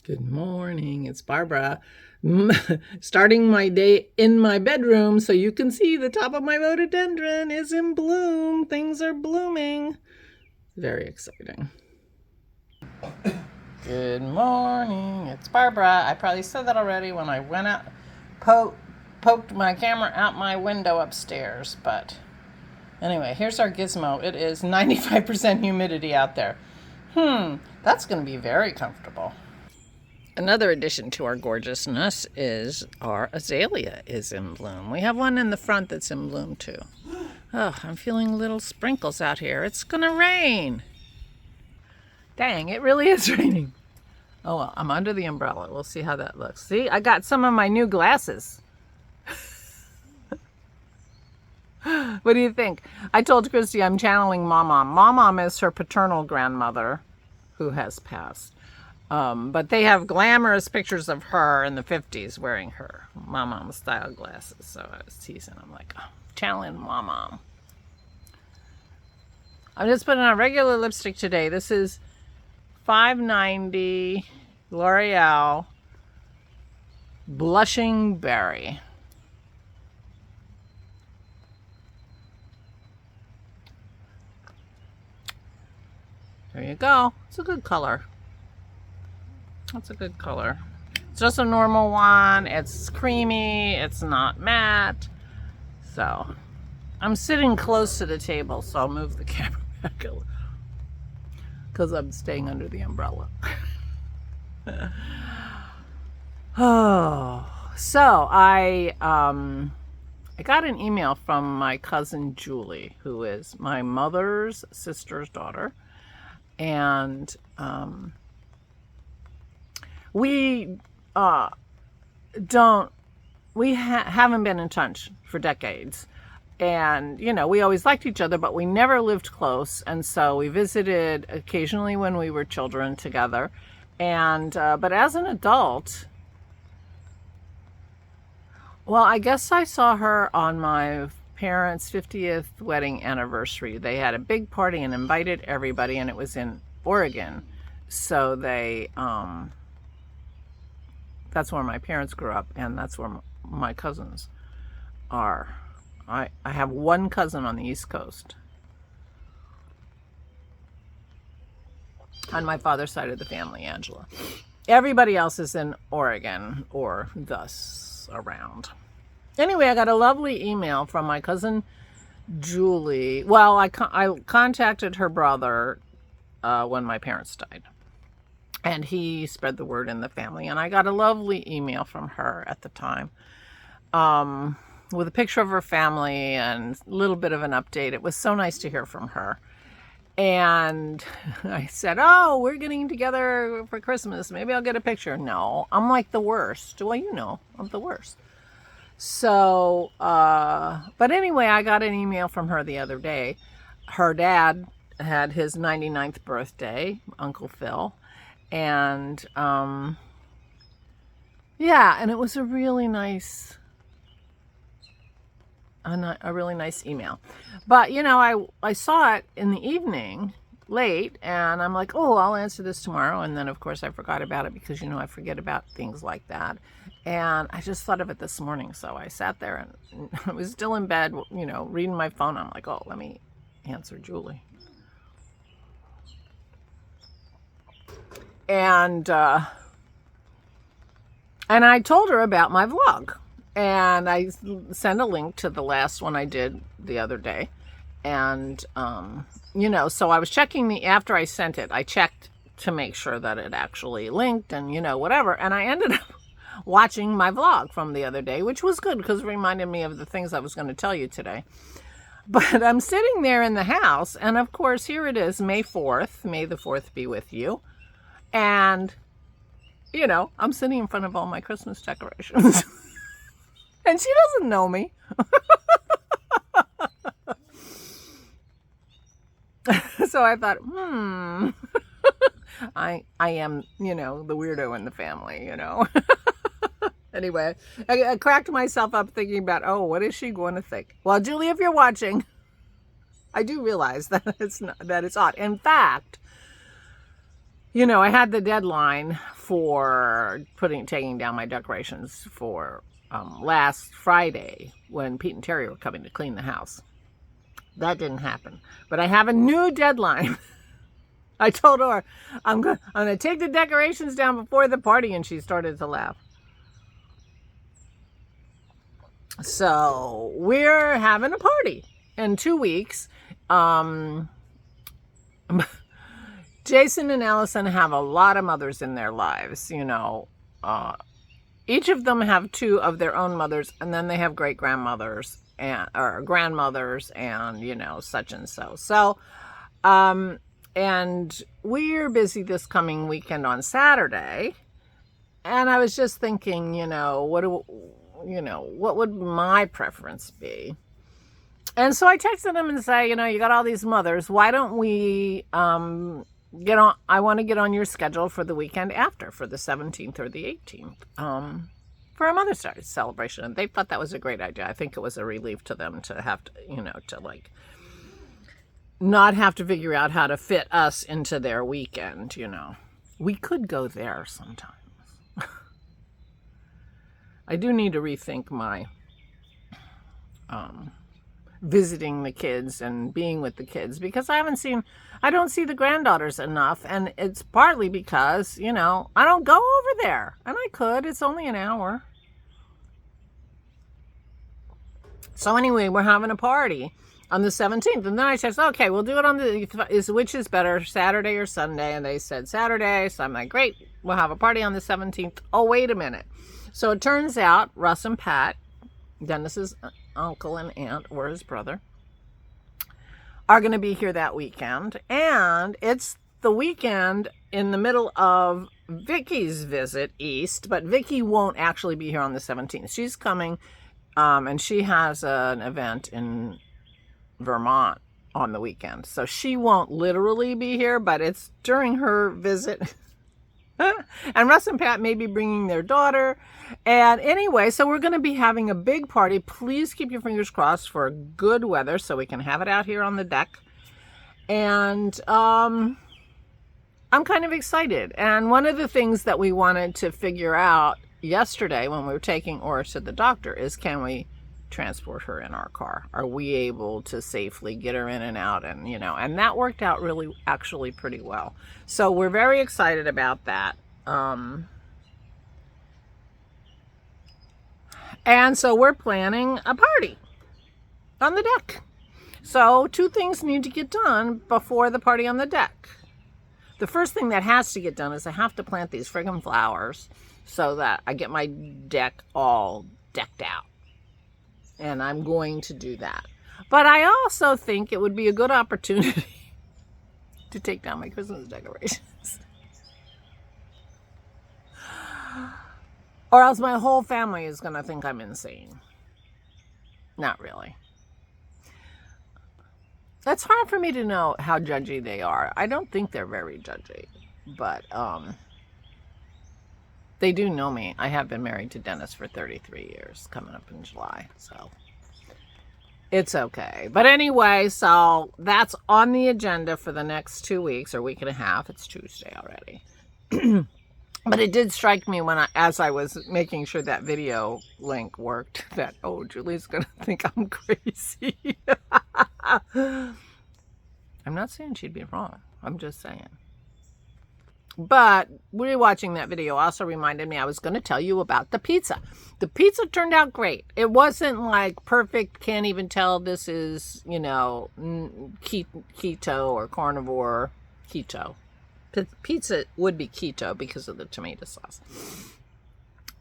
Good morning, it's Barbara. Starting my day in my bedroom so you can see the top of my rhododendron is in bloom. Things are blooming. Very exciting. Good morning, it's Barbara. I probably said that already when I went out, poked my camera out my window upstairs, but anyway, here's our gizmo. It is 95% humidity out there. That's going to be very comfortable. Another addition to our gorgeousness is our azalea is in bloom. We have one in the front that's in bloom too. Oh, I'm feeling little sprinkles out here. It's gonna rain. Dang, it really is raining. Oh well, I'm under the umbrella. We'll see how that looks. See, I got some of my new glasses. What do you think? I told Christy I'm channeling Mom-Mom. Mom-Mom is her paternal grandmother who has passed. But they have glamorous pictures of her in the 50s wearing her Mom-Mom style glasses. So I was teasing. I'm like, oh, channeling Mom-Mom. I'm just putting on regular lipstick today. This is $5.90 L'Oreal Blushing Berry. There you go. It's a good color. That's a good color. It's just a normal one. It's creamy. It's not matte. So I'm sitting close to the table, so I'll move the camera back a little because I'm staying under the umbrella. So I got an email from my cousin Julie, who is my mother's sister's daughter, and we haven't been in touch for decades. And, you know, we always liked each other, but we never lived close. And so we visited occasionally when we were children together. And, but as an adult, well, I guess I saw her on my parents' 50th wedding anniversary. They had a big party and invited everybody, and it was in Oregon. So they, that's where my parents grew up, and that's where my cousins are. I have one cousin on the East Coast on my father's side of the family, Angela. Everybody else is in Oregon or thus around. Anyway, I got a lovely email from my cousin Julie. Well, I contacted her brother when my parents died. And he spread the word in the family. And I got a lovely email from her at the time with a picture of her family and a little bit of an update. It was so nice to hear from her. And I said, oh, we're getting together for Christmas. Maybe I'll get a picture. No, I'm like the worst. Well, you know, I'm the worst. So, but anyway, I got an email from her the other day. Her dad had his 99th birthday, Uncle Phil. And yeah, and it was a really nice email. But you know, I saw it in the evening late, and I'm like, oh, I'll answer this tomorrow. And then of course I forgot about it because, you know, I forget about things like that. And I just thought of it this morning, so I sat there and I was still in bed, you know, reading my phone. I'm like, oh, let me answer Julie. And I told her about my vlog, and I sent a link to the last one I did the other day. And, you know, so I was checking after I sent it, I checked to make sure that it actually linked and, you know, whatever. And I ended up watching my vlog from the other day, which was good because it reminded me of the things I was going to tell you today. But I'm sitting there in the house, and of course, here it is, May 4th. May the 4th be with you. And, you know, I'm sitting in front of all my Christmas decorations. And she doesn't know me. So I thought, I am, you know, the weirdo in the family, you know. Anyway, I cracked myself up thinking about, oh, what is she going to think? Well, Julie, if you're watching, I do realize that it's odd. In fact, I had the deadline for taking down my decorations for last Friday when Pete and Terry were coming to clean the house. That didn't happen. But I have a new deadline. I told her I'm going to take the decorations down before the party, and she started to laugh. So we're having a party in 2 weeks. Jason and Allison have a lot of mothers in their lives, each of them have 2 of their own mothers, and then they have great grandmothers or grandmothers and, such and so. So, and we're busy this coming weekend on Saturday. And I was just thinking, what would my preference be? And so I texted them and say, you got all these mothers. Why don't we I want to get on your schedule for the weekend after, for the 17th or the 18th, for a Mother's Day celebration. And they thought that was a great idea. I think it was a relief to them to have to, not have to figure out how to fit us into their weekend, We could go there sometimes. I do need to rethink my visiting the kids and being with the kids, because I don't see the granddaughters enough. And it's partly because, I don't go over there, and I could. It's only an hour. So anyway, we're having a party on the 17th. And then I said, okay, we'll do it on which is better, Saturday or Sunday? And they said Saturday. So I'm like, great, we'll have a party on the 17th. Oh, wait a minute. So it turns out Russ and Pat, Dennis's uncle and aunt, or his brother, are going to be here that weekend. And it's the weekend in the middle of Vicky's visit east, but Vicky won't actually be here on the 17th. She's coming, and she has an event in Vermont on the weekend. So she won't literally be here, but it's during her visit. And Russ and Pat may be bringing their daughter. And anyway, so we're going to be having a big party. Please keep your fingers crossed for good weather so we can have it out here on the deck. And I'm kind of excited. And one of the things that we wanted to figure out yesterday when we were taking Ora to the doctor is, can we transport her in our car? Are we able to safely get her in and out? And, and that worked out actually pretty well. So we're very excited about that. And so we're planning a party on the deck. So 2 things need to get done before the party on the deck. The first thing that has to get done is I have to plant these friggin' flowers so that I get my deck all decked out. And I'm going to do that. But I also think it would be a good opportunity to take down my Christmas decorations. Or else my whole family is going to think I'm insane. Not really. It's hard for me to know how judgy they are. I don't think they're very judgy. But they do know me. I have been married to Dennis for 33 years, coming up in July. So it's okay. But anyway, so that's on the agenda for the next 2 weeks or week and a half. It's Tuesday already. But it did strike me as I was making sure that video link worked, that, Julie's going to think I'm crazy. I'm not saying she'd be wrong. I'm just saying. But rewatching that video also reminded me I was going to tell you about the pizza. The pizza turned out great. It wasn't like perfect, can't even tell this is, keto or carnivore. Keto. Pizza would be keto because of the tomato sauce.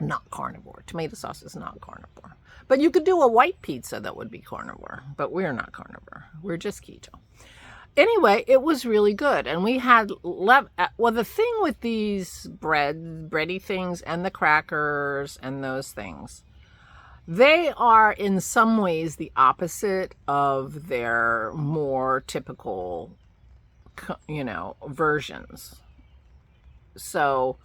Not carnivore. Tomato sauce is not carnivore. But you could do a white pizza that would be carnivore. But we're not carnivore. We're just keto. Anyway, it was really good. And we had the thing with these bready things and the crackers and those things, they are in some ways the opposite of their more typical, versions. So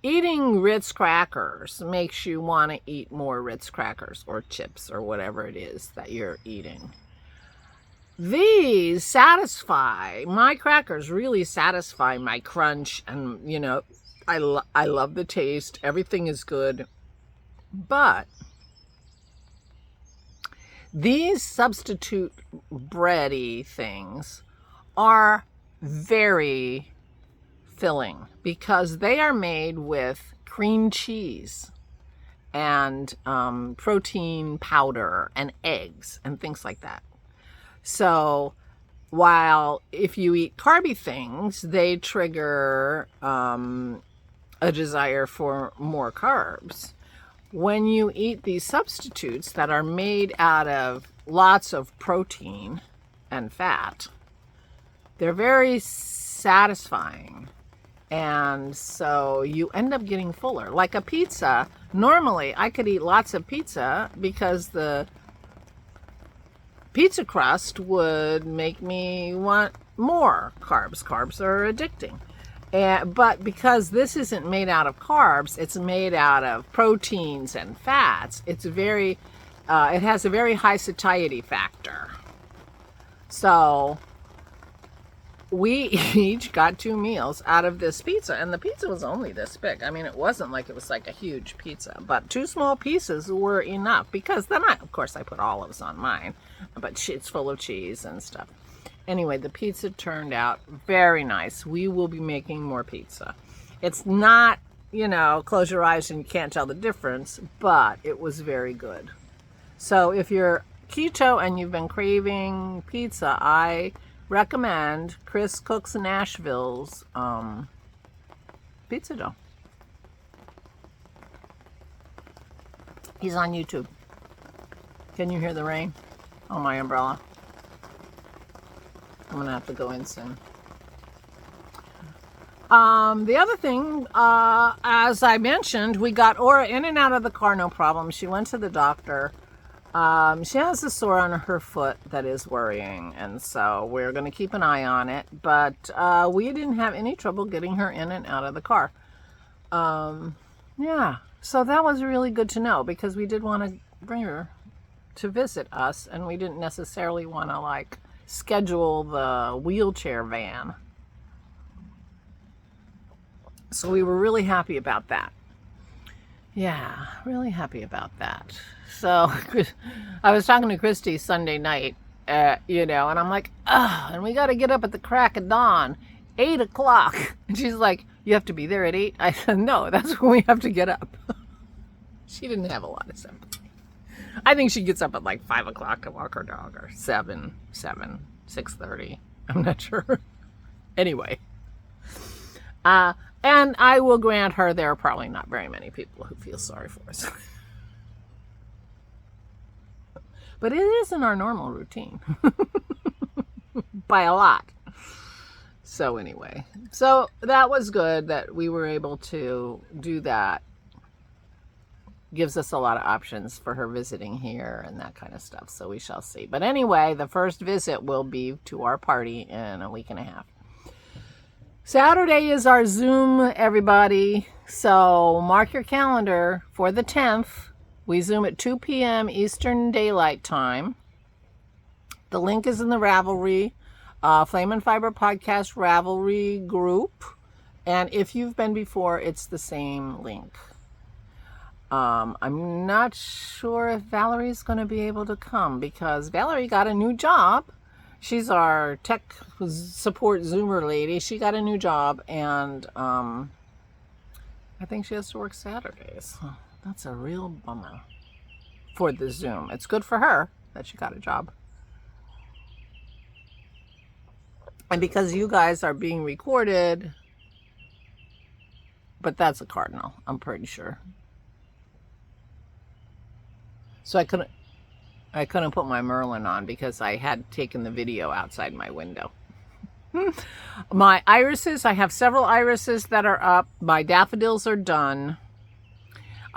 eating Ritz crackers makes you want to eat more Ritz crackers or chips or whatever it is that you're eating. these satisfy, my crackers really satisfy my crunch, and you know, I love the taste. Everything is good. But these substitute bready things are very filling because they are made with cream cheese and protein powder and eggs and things like that. So while if you eat carby things, they trigger a desire for more carbs. When you eat these substitutes that are made out of lots of protein and fat, they're very satisfying. And so you end up getting fuller. Like a pizza, normally I could eat lots of pizza because the pizza crust would make me want more carbs. Carbs are addicting. But because this isn't made out of carbs, it's made out of proteins and fats, it has a very high satiety factor. So we each got 2 meals out of this pizza, and the pizza was only this big. I mean, it wasn't like it was like a huge pizza, but 2 small pieces were enough because then of course I put olives on mine, but it's full of cheese and stuff. Anyway, the pizza turned out very nice. We will be making more pizza. It's not, you know, close your eyes and you can't tell the difference, but it was very good. So if you're keto and you've been craving pizza, I recommend Chris Cooks Nashville's pizza dough. He's on YouTube. Can you hear the rain on my umbrella? I'm gonna have to go in soon. The other thing, as I mentioned, we got Aura in and out of the car, no problem. She went to the doctor. She has a sore on her foot that is worrying, and so we're going to keep an eye on it. But we didn't have any trouble getting her in and out of the car. Yeah, so that was really good to know because we did want to bring her to visit us, and we didn't necessarily want to like schedule the wheelchair van. So we were really happy about that. Yeah, really happy about that. So I was talking to Christy Sunday night, you know, and I'm like, and we got to get up at the crack of dawn, 8 o'clock. And she's like, you have to be there at 8? I said, no, that's when we have to get up. She didn't have a lot of sympathy. I think she gets up at like 5 o'clock to walk her dog, or 6:30. I'm not sure. Anyway. And I will grant her there are probably not very many people who feel sorry for us. But it isn't our normal routine. By a lot. So anyway. So that was good that we were able to do that. Gives us a lot of options for her visiting here and that kind of stuff. So we shall see. But anyway, the first visit will be to our party in a week and a half. Saturday is our Zoom, everybody. So mark your calendar for the 10th. We Zoom at 2 p.m. Eastern Daylight Time. The link is in the Ravelry, Flame and Fiber Podcast Ravelry group. And if you've been before, it's the same link. I'm not sure if Valerie's going to be able to come because Valerie got a new job. She's our tech support Zoomer lady. She got a new job, and I think she has to work Saturdays. That's a real bummer for the Zoom. It's good for her that she got a job. And because you guys are being recorded, but that's a cardinal, I'm pretty sure. So I couldn't put my Merlin on because I had taken the video outside my window. My irises, I have several irises that are up. My daffodils are done.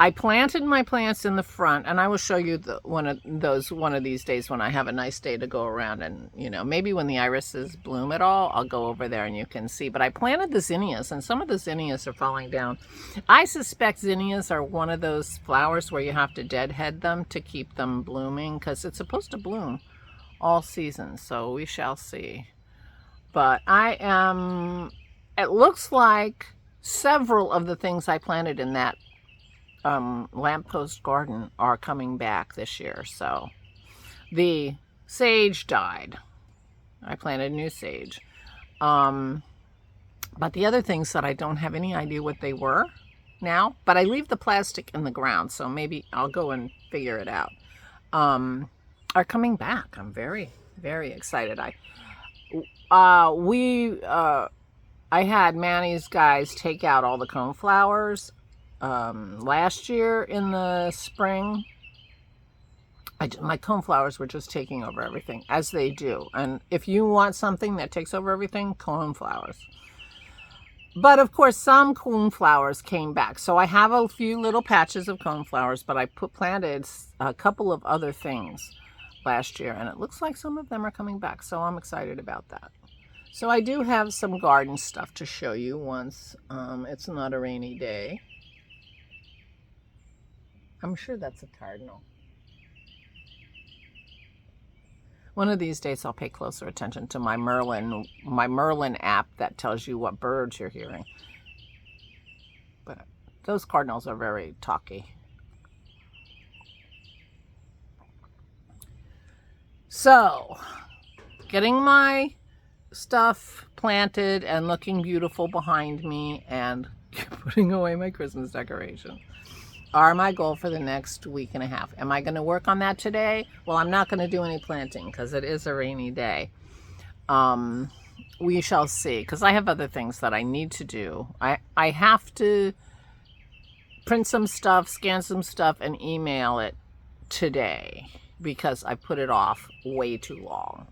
I planted my plants in the front, and I will show you one of these days when I have a nice day to go around, and you know, maybe when the irises bloom at all, I'll go over there and you can see. But I planted the zinnias, and some of the zinnias are falling down. I suspect zinnias are one of those flowers where you have to deadhead them to keep them blooming, because it's supposed to bloom all seasons, so we shall see. But it looks like several of the things I planted in that lamppost garden are coming back this year. So the sage died. I planted new sage. But the other things that I don't have any idea what they were now, but I leave the plastic in the ground, so maybe I'll go and figure it out, are coming back. I'm very, very excited. I had Manny's guys take out all the coneflowers last year in the spring. My coneflowers were just taking over everything, as they do. And if you want something that takes over everything, coneflowers. But of course, some coneflowers came back. So I have a few little patches of coneflowers, but I planted a couple of other things last year, and it looks like some of them are coming back. So I'm excited about that. So I do have some garden stuff to show you once it's not a rainy day. I'm sure that's a cardinal. One of these days I'll pay closer attention to my Merlin app that tells you what birds you're hearing. But those cardinals are very talky. So, getting my stuff planted and looking beautiful behind me and putting away my Christmas decorations are my goal for the next week and a half. Am I going to work on that today? Well, I'm not going to do any planting because it is a rainy day. We shall see, because I have other things that I need to do. I have to print some stuff, scan some stuff, and email it today because I put it off way too long.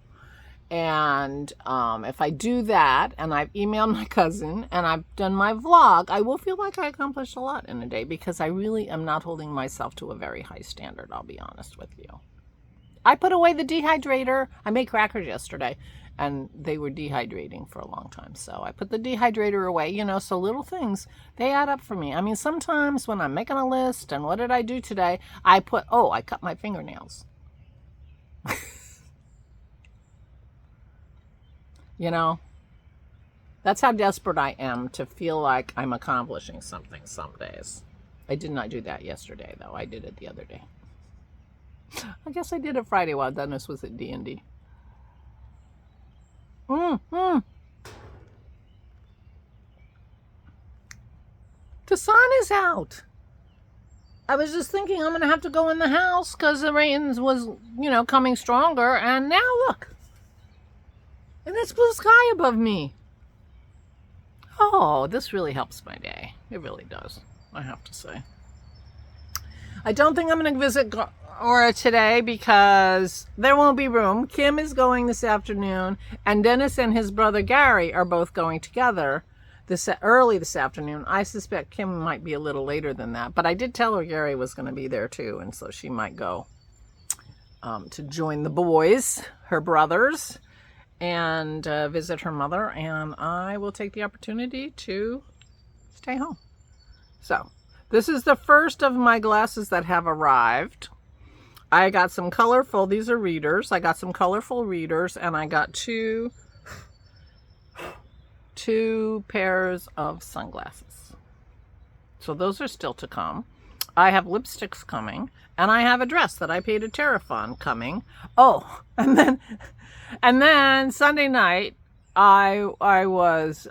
And if I do that, and I've emailed my cousin, and I've done my vlog, I will feel like I accomplished a lot in a day, because I really am not holding myself to a very high standard, I'll be honest with you. I put away the dehydrator. I made crackers yesterday, and they were dehydrating for a long time. So I put the dehydrator away, you know, so little things, they add up for me. I mean, sometimes when I'm making a list, and what did I do today? I cut my fingernails. You know, that's how desperate I am to feel like I'm accomplishing something some days. I did not do that yesterday, though. I did it the other day. I guess I did it Friday while Dennis was at D&D. The sun is out. I was just thinking I'm going to have to go in the house because the rain was, you know, coming stronger. And now look. And it's blue sky above me. Oh, this really helps my day. It really does, I have to say. I don't think I'm going to visit Aura today because there won't be room. Kim is going this afternoon, and Dennis and his brother Gary are both going together early this afternoon. I suspect Kim might be a little later than that, but I did tell her Gary was going to be there too, and so she might go to join the boys, her brothers, and visit her mother, and I will take the opportunity to stay home. So this is the first of my glasses that have arrived. I got some colorful, these are readers. I got some colorful readers, and I got two pairs of sunglasses. So those are still to come. I have lipsticks coming, and I have a dress that I paid a tariff on coming. Oh, and then Sunday night, I was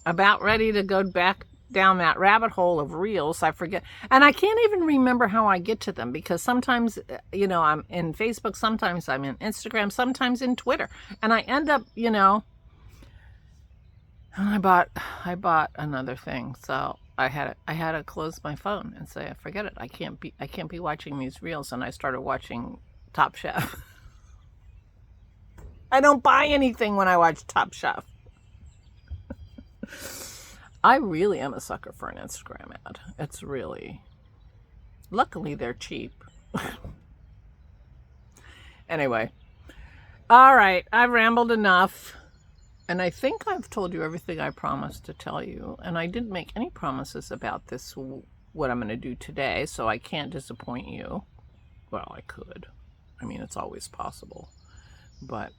about ready to go back down that rabbit hole of reels. I forget, and I can't even remember how I get to them, because sometimes, you know, I'm in Facebook, sometimes I'm in Instagram, sometimes in Twitter, and I end up, you know, I bought another thing, so I had to close my phone and say, forget it. I can't be watching these reels, and I started watching Top Chef. I don't buy anything when I watch Top Chef. I really am a sucker for an Instagram ad. It's really, luckily they're cheap. Anyway, all right, I've rambled enough. And I think I've told you everything I promised to tell you. And I didn't make any promises about this, what I'm going to do today, so I can't disappoint you. Well, I could. I mean, it's always possible. But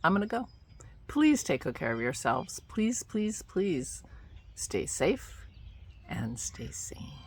I'm going to go. Please take good care of yourselves. Please, please, please stay safe and stay sane.